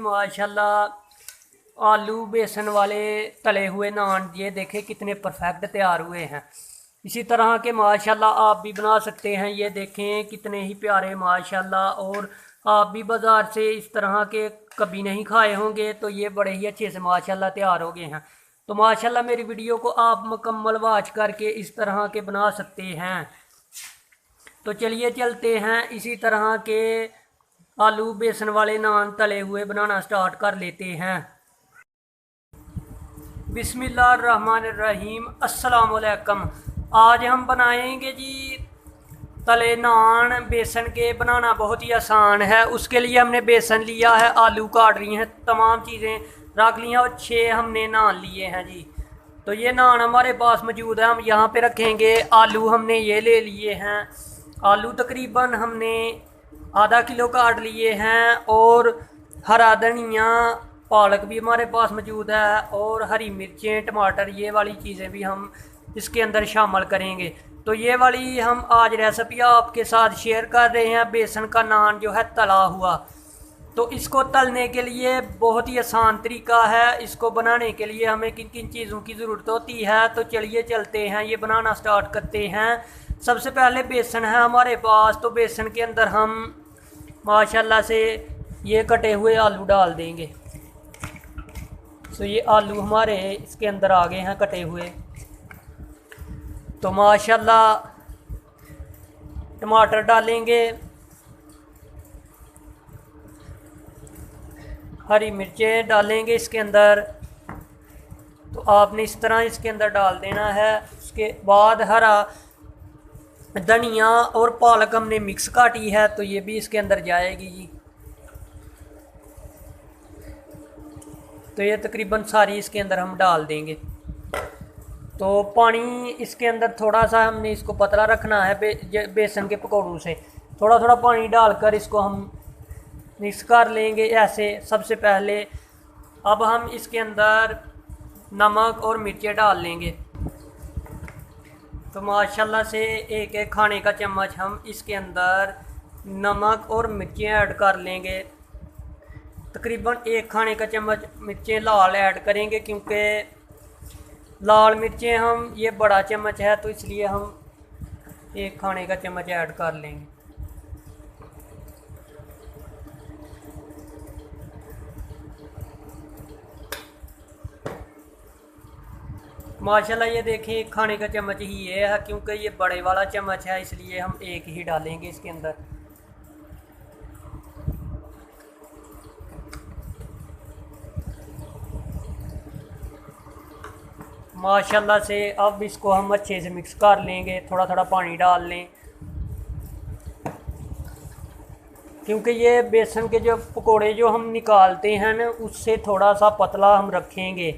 माशाल्लाह आलू बेसन वाले तले हुए नान ये देखें कितने परफेक्ट तैयार हुए हैं। इसी तरह के माशाल्लाह आप भी बना सकते हैं। ये देखें कितने ही प्यारे माशाल्लाह। और आप भी बाज़ार से इस तरह के कभी नहीं खाए होंगे तो ये बड़े ही अच्छे से माशाल्लाह तैयार हो गए हैं। तो माशाल्लाह मेरी वीडियो को आप मुकम्मल वॉच करके इस तरह के बना सकते हैं। तो चलिए चलते हैं इसी तरह के आलू बेसन वाले नान तले हुए बनाना स्टार्ट कर लेते हैं। बिस्मिल्लाहिर्रहमानिर्रहीम, अस्सलाम वालेकुम। आज हम बनाएंगे जी तले नान बेसन के। बनाना बहुत ही आसान है। उसके लिए हमने बेसन लिया है, आलू काट रही हैं, तमाम चीज़ें रख ली हैं और 6 हमने नान लिए हैं जी। तो ये नान हमारे पास मौजूद है, हम यहाँ पे रखेंगे। आलू हमने ये ले लिए हैं। आलू तकरीबन हमने आधा किलो काट लिए हैं। और हरा धनिया पालक भी हमारे पास मौजूद है। और हरी मिर्चें टमाटर ये वाली चीज़ें भी हम इसके अंदर शामिल करेंगे। तो ये वाली हम आज रेसिपी आपके साथ शेयर कर रहे हैं। बेसन का नान जो है तला हुआ। तो इसको तलने के लिए बहुत ही आसान तरीका है। इसको बनाने के लिए हमें किन किन चीज़ों की ज़रूरत होती है, तो चलिए चलते हैं, ये बनाना स्टार्ट करते हैं। सबसे पहले बेसन है हमारे पास। तो बेसन के अंदर हम माशाल्लाह से ये कटे हुए आलू डाल देंगे। तो ये आलू हमारे इसके अंदर आ गए हैं कटे हुए। तो माशाल्लाह टमाटर डालेंगे, हरी मिर्चें डालेंगे इसके अंदर। तो आपने इस तरह इसके अंदर डाल देना है। उसके बाद हरा धनिया और पालक हमने मिक्स काटी है, तो ये भी इसके अंदर जाएगी जी। तो ये तकरीबन सारी इसके अंदर हम डाल देंगे। तो पानी इसके अंदर थोड़ा सा हमने इसको पतला रखना है। बेसन के पकौड़ों से थोड़ा थोड़ा पानी डालकर इसको हम मिक्स कर लेंगे ऐसे। सबसे पहले अब हम इसके अंदर नमक और मिर्चें डाल लेंगे। तो माशाल्लाह से एक एक खाने का चम्मच हम इसके अंदर नमक और मिर्चें ऐड कर लेंगे। तकरीबन 1 खाने का चम्मच मिर्चें लाल ऐड करेंगे, क्योंकि लाल मिर्चें हम ये बड़ा चम्मच है तो इसलिए हम 1 खाने का चम्मच ऐड कर लेंगे। माशाल्लाह ये देखें 1 खाने का चम्मच ही ये है, क्योंकि ये बड़े वाला चम्मच है इसलिए हम 1 ही डालेंगे इसके अंदर। माशाल्लाह से अब इसको हम अच्छे से मिक्स कर लेंगे। थोड़ा थोड़ा पानी डाल लें, क्योंकि ये बेसन के जो पकोड़े जो हम निकालते हैं ना उससे थोड़ा सा पतला हम रखेंगे।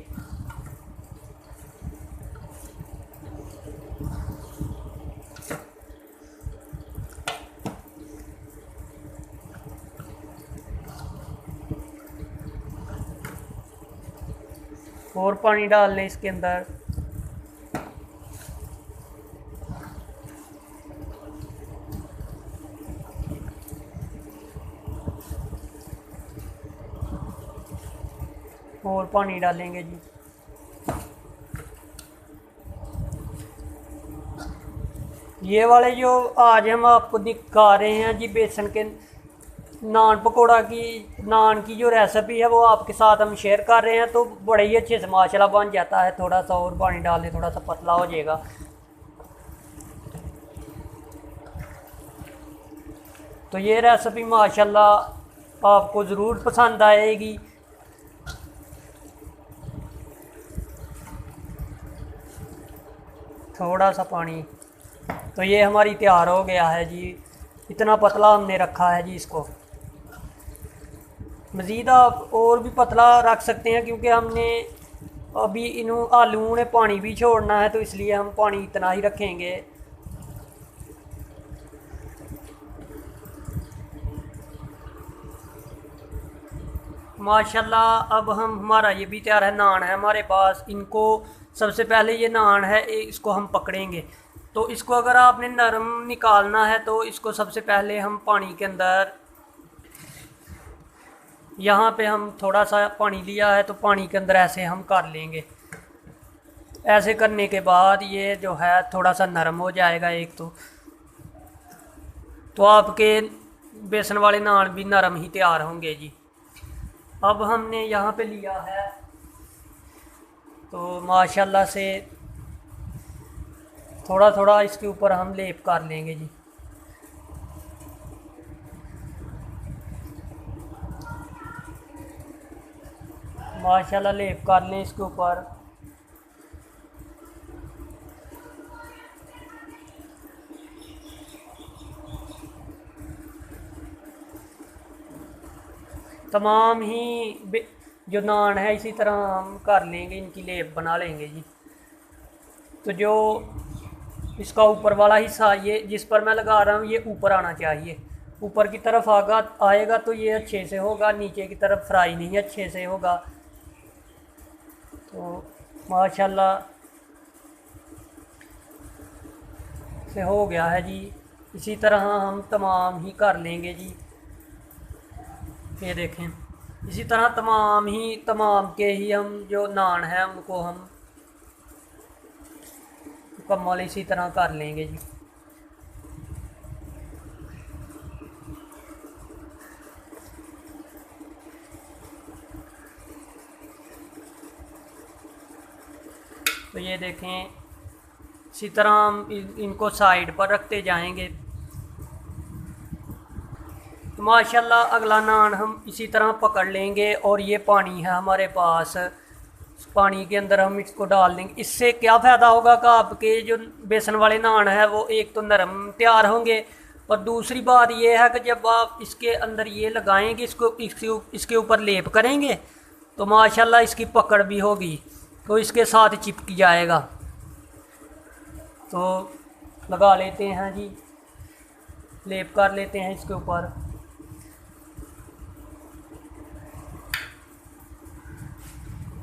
और पानी डाल लें इसके अंदर। और पानी डालेंगे जी। ये वाले जो आज हम आपको दिखा रहे हैं जी बेसन के नान पकोड़ा की नान की जो रेसिपी है वो आपके साथ हम शेयर कर रहे हैं। तो बड़े ही अच्छे से माशाल्लाह बन जाता है। थोड़ा सा और पानी डाल दें, थोड़ा सा पतला हो जाएगा। तो ये रेसिपी माशाल्लाह आपको ज़रूर पसंद आएगी। थोड़ा सा पानी। तो ये हमारी तैयार हो गया है जी। इतना पतला हमने रखा है जी इसको। मज़ीद आप और भी पतला रख सकते हैं, क्योंकि हमने अभी इन आलूओं ने पानी भी छोड़ना है, तो इसलिए हम पानी इतना ही रखेंगे। माशाल्लाह अब हम हमारा ये भी तैयार है। नान है हमारे पास। इनको सबसे पहले ये नान है इसको हम पकड़ेंगे। तो इसको अगर आपने नरम निकालना है तो इसको सबसे पहले हम पानी के अंदर यहाँ पे हम थोड़ा सा पानी लिया है तो पानी के अंदर ऐसे हम कर लेंगे। ऐसे करने के बाद ये जो है थोड़ा सा नरम हो जाएगा एक तो आपके बेसन वाले नान भी नरम ही तैयार होंगे जी। अब हमने यहाँ पे लिया है तो माशाल्लाह से थोड़ा थोड़ा इसके ऊपर हम लेप कर लेंगे जी। माशाल्लाह लेप कर लें इसके ऊपर। तमाम ही जो नान है इसी तरह हम कर लेंगे, इनकी लेप बना लेंगे जी। तो जो इसका ऊपर वाला हिस्सा ये जिस पर मैं लगा रहा हूँ ये ऊपर आना चाहिए, ऊपर की तरफ आएगा तो ये अच्छे से होगा, नीचे की तरफ फ्राई नहीं अच्छे से होगा। तो माशाल्लाह से हो गया है जी। इसी तरह हम तमाम ही कर लेंगे जी। ये देखें, इसी तरह तमाम के ही हम जो नान हैं उनको हम मुकम्मल इसी तरह कर लेंगे जी। तो ये देखें, इसी तरह हम इनको साइड पर रखते जाएंगे। तो माशाल्लाह अगला नान हम इसी तरह पकड़ लेंगे और ये पानी है हमारे पास, पानी के अंदर हम इसको डाल देंगे। इससे क्या फ़ायदा होगा कि आपके जो बेसन वाले नान है वो एक तो नरम तैयार होंगे और दूसरी बात ये है कि जब आप इसके अंदर ये लगाएंगे, इसके ऊपर लेप करेंगे तो माशाल्लाह इसकी पकड़ भी होगी तो इसके साथ चिपक जाएगा। तो लगा लेते हैं जी, लेप कर लेते हैं इसके ऊपर।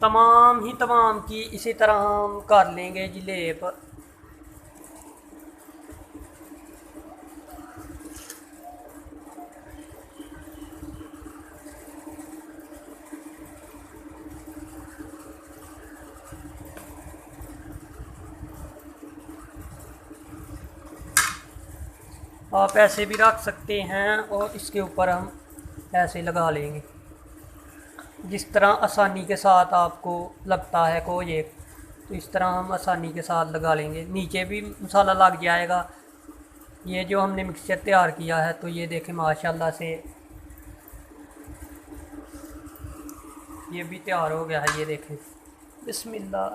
तमाम की इसी तरह हम कर लेंगे जी लेप। आप ऐसे भी रख सकते हैं और इसके ऊपर हम ऐसे लगा लेंगे जिस तरह आसानी के साथ आपको लगता है को ये, तो इस तरह हम आसानी के साथ लगा लेंगे। नीचे भी मसाला लग जाएगा। ये जो हमने मिक्सचर तैयार किया है तो ये देखें माशाल्लाह से ये भी तैयार हो गया है। ये देखें, बिस्मिल्लाह।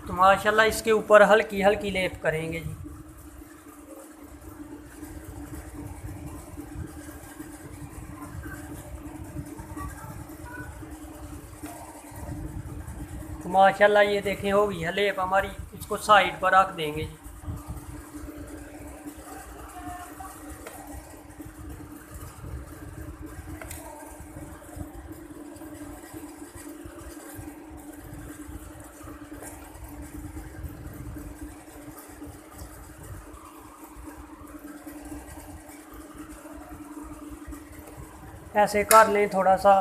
तो माशाल्लाह इसके ऊपर हल्की हल्की लेप करेंगे जी। तो माशाल्लाह ये देखें हो गई है लेप हमारी, इसको साइड पर रख देंगे जी। ऐसे कर लें, थोड़ा सा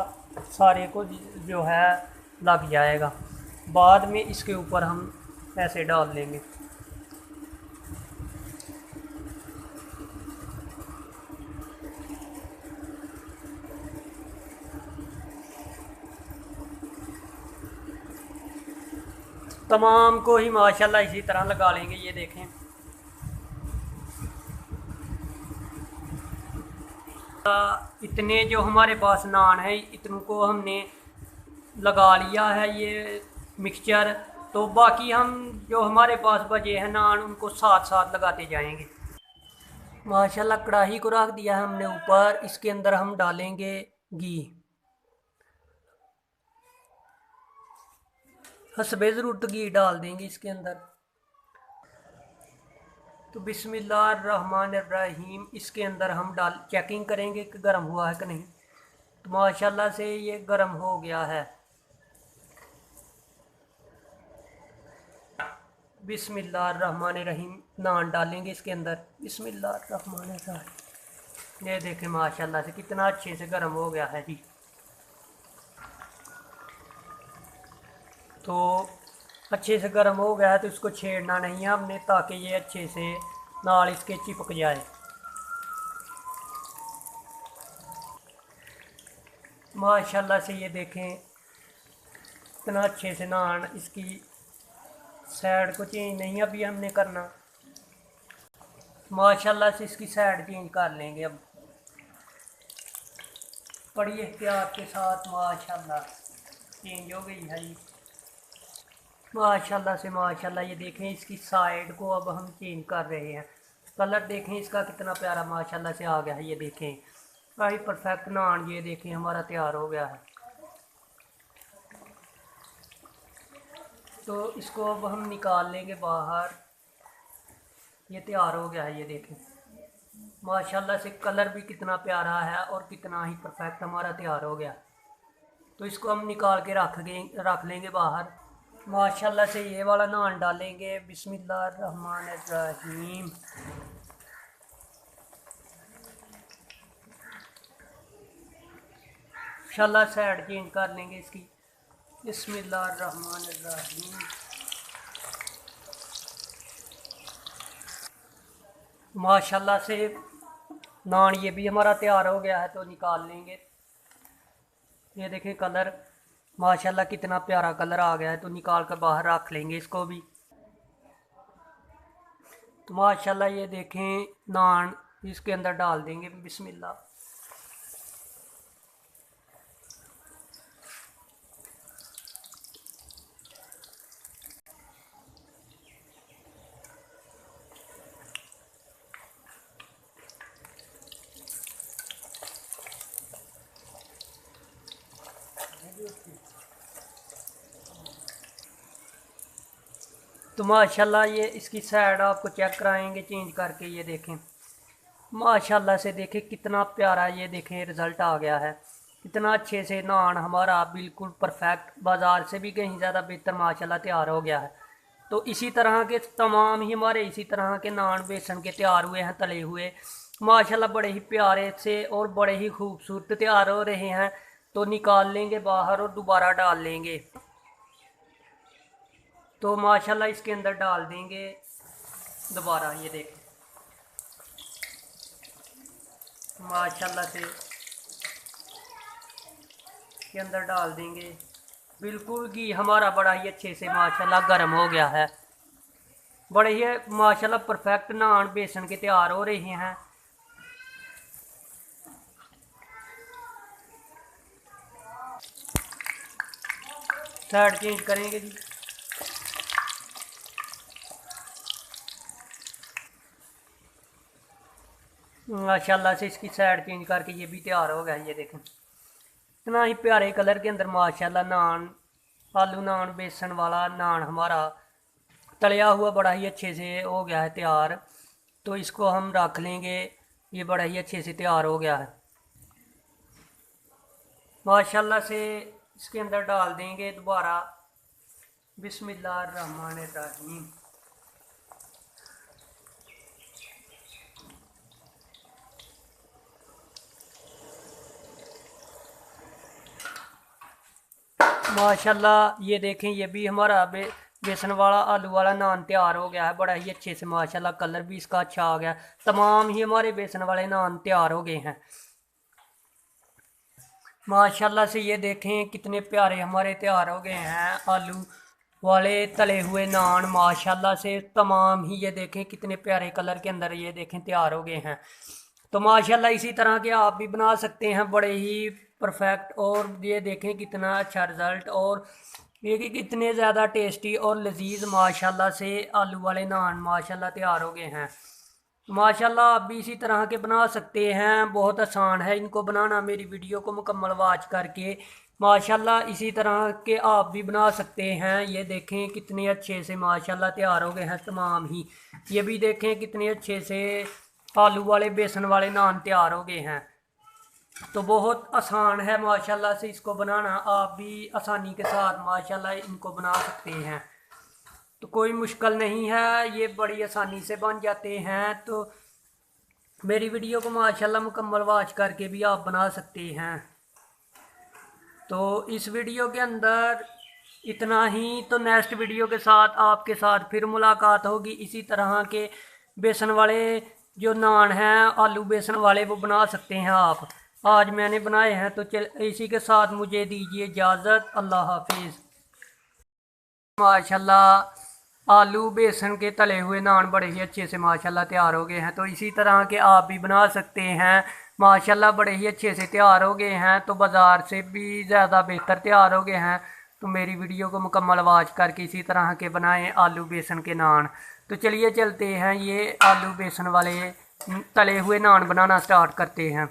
सारे को जो है लग जाएगा। बाद में इसके ऊपर हम ऐसे डाल लेंगे। तमाम को ही माशाल्लाह इसी तरह लगा लेंगे। ये देखें, इतने जो हमारे पास नान है इतनों को हमने लगा लिया है ये मिक्सचर। तो बाकी हम जो हमारे पास बचे हैं नान उनको साथ साथ लगाते जाएंगे। माशाल्लाह कढ़ाई को रख दिया है हमने ऊपर, इसके अंदर हम डालेंगे घी हस्बे ज़रूरत, घी डाल देंगे इसके अंदर। तो बिस्मिल्लाहिर्रहमानिर्रहीम इसके अंदर हम चेकिंग करेंगे कि गर्म हुआ है कि नहीं। तो माशाल्लाह से ये गर्म हो गया है। बिस्मिल्लाहिर्रहमानिर्रहीम। नान डालेंगे इसके अंदर। बिस्मिल्लाहिर्रहमानिर्रहीम। ये देखें माशाल्लाह से कितना अच्छे से गर्म हो गया है जी। तो अच्छे से गर्म हो गया है तो इसको छेड़ना नहीं है हमने, ताकि ये अच्छे से नाल इसके चिपक जाए। माशाल्लाह से ये देखें इतना अच्छे से नान, इसकी साइड को चेंज नहीं अभी हमने करना। माशाल्लाह से इसकी साइड चेंज कर लेंगे अब बड़ी एहतियात के साथ। माशाल्लाह चेंज हो गई है ये माशाल्लाह से। माशाल्लाह ये देखें इसकी साइड को अब हम चेंज कर रहे हैं। कलर देखें इसका कितना प्यारा माशाल्लाह से आ गया है। ये देखें भाई परफेक्ट नान ये देखें हमारा तैयार हो गया है। तो इसको अब हम निकाल लेंगे बाहर। ये तैयार हो गया है। ये देखें माशाल्लाह से कलर भी कितना प्यारा है और कितना ही परफेक्ट हमारा तैयार हो गया। तो इसको हम निकाल के रख लेंगे बाहर। माशाल्लाह से ये वाला नान डालेंगे। बिस्मिल्लाहिर्रहमानिर्रहीम। इंशाल्लाह साइड चेंज कर लेंगे इसकी। बिस्मिल्लाहिर्रहमानिर्रहीम। माशाल्लाह से नान ये भी हमारा तैयार हो गया है। तो निकाल लेंगे। ये देखें कलर माशाल्लाह कितना प्यारा कलर आ गया है। तो निकाल कर बाहर रख लेंगे इसको भी। तो माशाल्लाह ये देखें नान इसके अंदर डाल देंगे। बिस्मिल्लाह। तो माशाल्लाह ये इसकी साइड आपको चेक कराएंगे चेंज करके। ये देखें माशाल्लाह से देखें कितना प्यारा ये देखें रिज़ल्ट आ गया है। कितना अच्छे से नान हमारा बिल्कुल परफेक्ट, बाज़ार से भी कहीं ज़्यादा बेहतर माशाल्लाह तैयार हो गया है। तो इसी तरह के तमाम ही हमारे इसी तरह के नान बेसन के तैयार हुए हैं, तले हुए माशाल्लाह बड़े ही प्यारे से और बड़े ही खूबसूरत तैयार हो रहे हैं। तो निकाल लेंगे बाहर और दोबारा डाल लेंगे। तो माशाल्लाह इसके अंदर डाल देंगे दोबारा। ये देखें माशाल्लाह से के अंदर डाल देंगे। बिल्कुल घी हमारा बड़ा ही अच्छे से माशाल्लाह गर्म हो गया है। बड़े ही माशाल्लाह परफेक्ट नान बेसन के तैयार हो रहे हैं। साइड चेंज करेंगे जी। माशाल्लाह से इसकी साइड चेंज करके ये भी तैयार हो गया। ये देखें इतना ही प्यारे कलर के अंदर माशाल्लाह नान, आलू नान बेसन वाला नान हमारा तलिया हुआ बड़ा ही अच्छे से हो गया है तैयार। तो इसको हम रख लेंगे। ये बड़ा ही अच्छे से तैयार हो गया है। माशाल्लाह से इसके अंदर डाल देंगे दोबारा। बिस्मिल्लाहिर्रहमानिर्रहीम। माशाल्लाह ये देखें ये भी हमारा बेसन वाला आलू वाला नान तैयार हो गया है बड़ा ही अच्छे से। माशाल्लाह कलर भी इसका अच्छा आ गया। तमाम ही हमारे बेसन वाले नान तैयार हो गए हैं। माशाल्लाह से ये देखें कितने प्यारे हमारे तैयार हो गए हैं आलू वाले तले हुए नान। माशाल्लाह से तमाम ही ये देखें कितने प्यारे कलर के अंदर ये देखें तैयार हो गए हैं। तो माशाल्लाह इसी तरह के आप भी बना सकते हैं बड़े ही परफेक्ट। और ये देखें कितना अच्छा रिज़ल्ट और ये कि कितने ज़्यादा टेस्टी और लजीज माशाल्लाह से आलू वाले नान माशाल्लाह तैयार हो गए हैं। माशाल्लाह आप भी इसी तरह के बना सकते हैं। बहुत आसान है इनको बनाना। मेरी वीडियो को मुकम्मल वॉच करके माशाल्लाह इसी तरह के आप भी बना सकते हैं। ये देखें कितने अच्छे से माशाल्लाह तैयार हो गए हैं तमाम ही। ये भी देखें कितने अच्छे से आलू वाले बेसन वाले नान तैयार हो गए हैं। तो बहुत आसान है माशाल्लाह से इसको बनाना। आप भी आसानी के साथ माशाल्लाह इनको बना सकते हैं। तो कोई मुश्किल नहीं है, ये बड़ी आसानी से बन जाते हैं। तो मेरी वीडियो को माशाल्लाह मुकम्मल वॉच करके भी आप बना सकते हैं। तो इस वीडियो के अंदर इतना ही। तो नेक्स्ट वीडियो के साथ आपके साथ फिर मुलाकात होगी। इसी तरह के बेसन वाले जो नान हैं, आलू बेसन वाले, वो बना सकते हैं आप। आज मैंने बनाए हैं। तो चल इसी के साथ मुझे दीजिए इजाज़त। अल्लाह हाफिज़। माशाल्लाह आलू बेसन के तले हुए नान बड़े ही अच्छे से माशाल्लाह तैयार हो गए हैं। तो इसी तरह के आप भी बना सकते हैं। माशाल्लाह बड़े ही अच्छे से तैयार हो गए हैं। तो बाज़ार से भी ज़्यादा बेहतर तैयार हो गए हैं। तो मेरी वीडियो को मुकम्मल वॉच करके इसी तरह के बनाएं आलू बेसन के नान। तो चलिए चलते हैं, ये आलू बेसन वाले तले हुए नान बनाना स्टार्ट करते हैं।